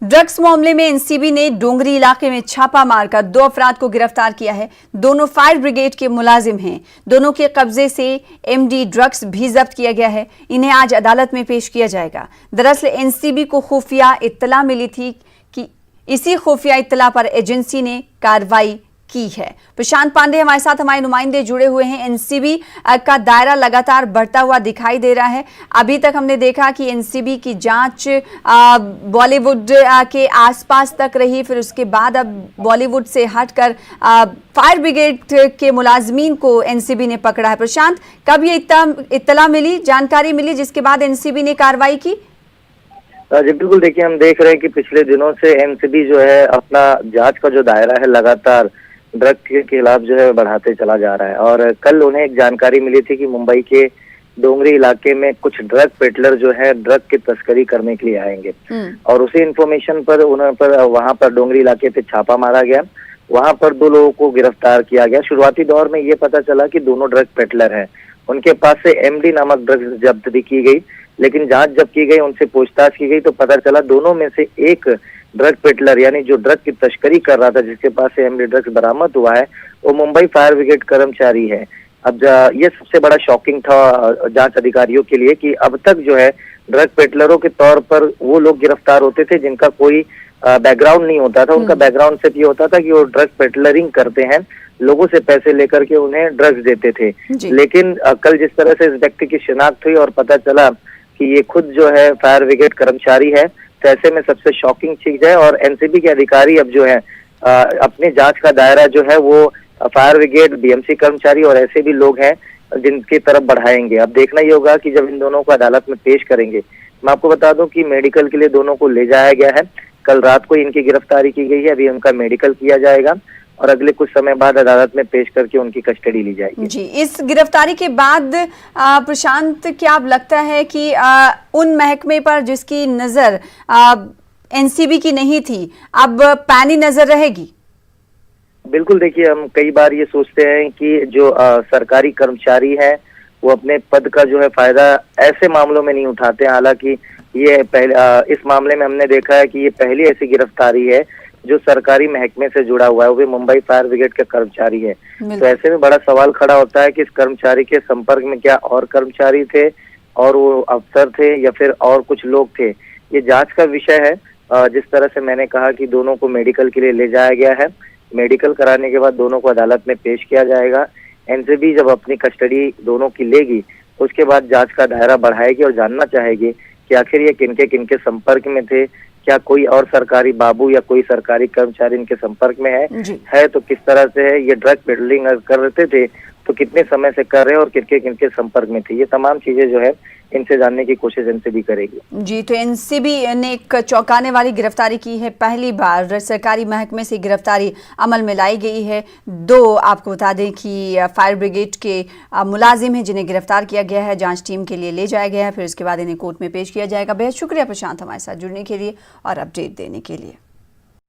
Drugs मामले में NCB ने डोंगरी इलाके में छापा मारकर 2 अफराद को गिरफ्तार किया है। दोनों फायर ब्रिगेड के मुलाजिम हैं। दोनों के कब्जे से एमडी ड्रग्स भी जब्त किया गया है। इन्हें आज अदालत में पेश किया जाएगा। दरअसल एनसीबी को खुफिया इत्तला मिली थी कि इसी खुफिया इत्तला पर एजेंसी ने कार्रवाई की है। प्रशांत पांडे हमारे साथ, हमारे नुमाइंदे जुड़े हुए हैं। एनसीबी का दायरा लगातार बढ़ता हुआ दिखाई दे रहा है। अभी तक हमने देखा कि एनसीबी की जांच बॉलीवुड के आसपास तक रही, फिर उसके बाद अब बॉलीवुड से हटकर फायर ब्रिगेड के मुलाजमीन को एनसीबी ने पकड़ा है। प्रशांत, कब ये इत्तला मिली, जानकारी मिली जिसके बाद एनसीबी ने कार्रवाई की? जी बिल्कुल, देखिए हम देख रहे हैं कि पिछले दिनों से एनसीबी जो है अपना जांच का जो दायरा है लगातार ड्रग के खिलाफ जो है बढ़ाते चला जा रहा है। और कल उन्हें एक जानकारी मिली थी कि मुंबई के डोंगरी इलाके में कुछ ड्रग पेडलर जो है ड्रग की तस्करी करने के लिए आएंगे और उसी इंफॉर्मेशन पर वहां पर डोंगरी इलाके पे छापा मारा गया। वहां पर 2 लोगों को गिरफ्तार किया गया। शुरुआती दौर में ये पता चला कि दोनों ड्रग पेडलर हैं। उनके पास से एमडी नामक ड्रग्स जब्त भी की गई, लेकिन जांच जब की गई, उनसे पूछताछ की गई तो पता चला दोनों में से एक ड्रग पेडलर यानी जो ड्रग की तस्करी कर रहा था, जिसके पास से एमडी ड्रग्स बरामद हुआ है, वो मुंबई फायर ब्रिगेड कर्मचारी है। अब ये सबसे बड़ा शॉकिंग था जांच अधिकारियों के लिए कि अब तक जो है ड्रग पेडलरों के तौर पर वो लोग गिरफ्तार होते थे जिनका कोई बैकग्राउंड नहीं होता था। उनका बैकग्राउंड सिर्फ ये होता था कि वो ड्रग पेडलरिंग करते हैं, लोगों से पैसे लेकर के उन्हें ड्रग्स देते थे। लेकिन कल जिस तरह से इस व्यक्ति की शिनाख्त हुई और पता चला कि ये खुद जो है फायर ब्रिगेड कर्मचारी है, तो ऐसे में सबसे शॉकिंग चीज है। और एनसीबी के अधिकारी अब जो है अपने जांच का दायरा जो है वो फायर ब्रिगेड, बीएमसी कर्मचारी और ऐसे भी लोग हैं जिनकी तरफ बढ़ाएंगे। अब देखना ही होगा कि जब इन दोनों को अदालत में पेश करेंगे। मैं आपको बता दूं कि मेडिकल के लिए दोनों को ले जाया गया है। कल रात को इनकी गिरफ्तारी की गई है। अभी उनका मेडिकल किया जाएगा और अगले कुछ समय बाद अदालत में पेश करके उनकी कस्टडी ली जाएगी। जी, इस गिरफ्तारी के बाद प्रशांत, क्या अब लगता है कि उन महकमे पर जिसकी नजर एनसीबी की नहीं थी, अब पैनी नजर रहेगी? बिल्कुल, देखिए हम कई बार ये सोचते हैं कि जो सरकारी कर्मचारी हैं वो अपने पद का जो है फायदा ऐसे मामलों में नहीं उठाते। हालांकि ये इस मामले में हमने देखा है कि ये पहली ऐसी गिरफ्तारी है जो सरकारी महकमे से जुड़ा हुआ है, वो भी मुंबई फायर ब्रिगेड का कर्मचारी है। तो ऐसे में बड़ा सवाल खड़ा होता है कि इस कर्मचारी के संपर्क में क्या और कर्मचारी थे और वो अफसर थे या फिर और कुछ लोग थे। ये जांच का विषय है। जिस तरह से मैंने कहा कि दोनों को मेडिकल के लिए ले जाया गया है, मेडिकल कराने के बाद दोनों को अदालत में पेश किया जाएगा। एनसीबी जब अपनी कस्टडी दोनों की लेगी, उसके बाद जांच का दायरा बढ़ाएगी और जानना चाहेगी कि आखिर ये किनके किनके संपर्क में थे, क्या कोई और सरकारी बाबू या कोई सरकारी कर्मचारी इनके संपर्क में है तो किस तरह से है, ये ड्रग पेडलिंग कर रहे थे तो कितने समय से कर रहे हैं और किनके किनके संपर्क में थे। ये तमाम चीजें जो है इनसे जानने की कोशिश एनसीबी करेगी। जी, तो एनसीबी ने एक चौंकाने वाली गिरफ्तारी की है। पहली बार सरकारी महकमे से गिरफ्तारी अमल में लाई गई है। 2 आपको बता दें कि फायर ब्रिगेड के मुलाजिम हैं जिन्हें गिरफ्तार किया गया है। जांच टीम के लिए ले जाया गया है, फिर उसके बाद इन्हें कोर्ट में पेश किया जाएगा। बेहद शुक्रिया प्रशांत हमारे साथ जुड़ने के लिए और अपडेट देने के लिए।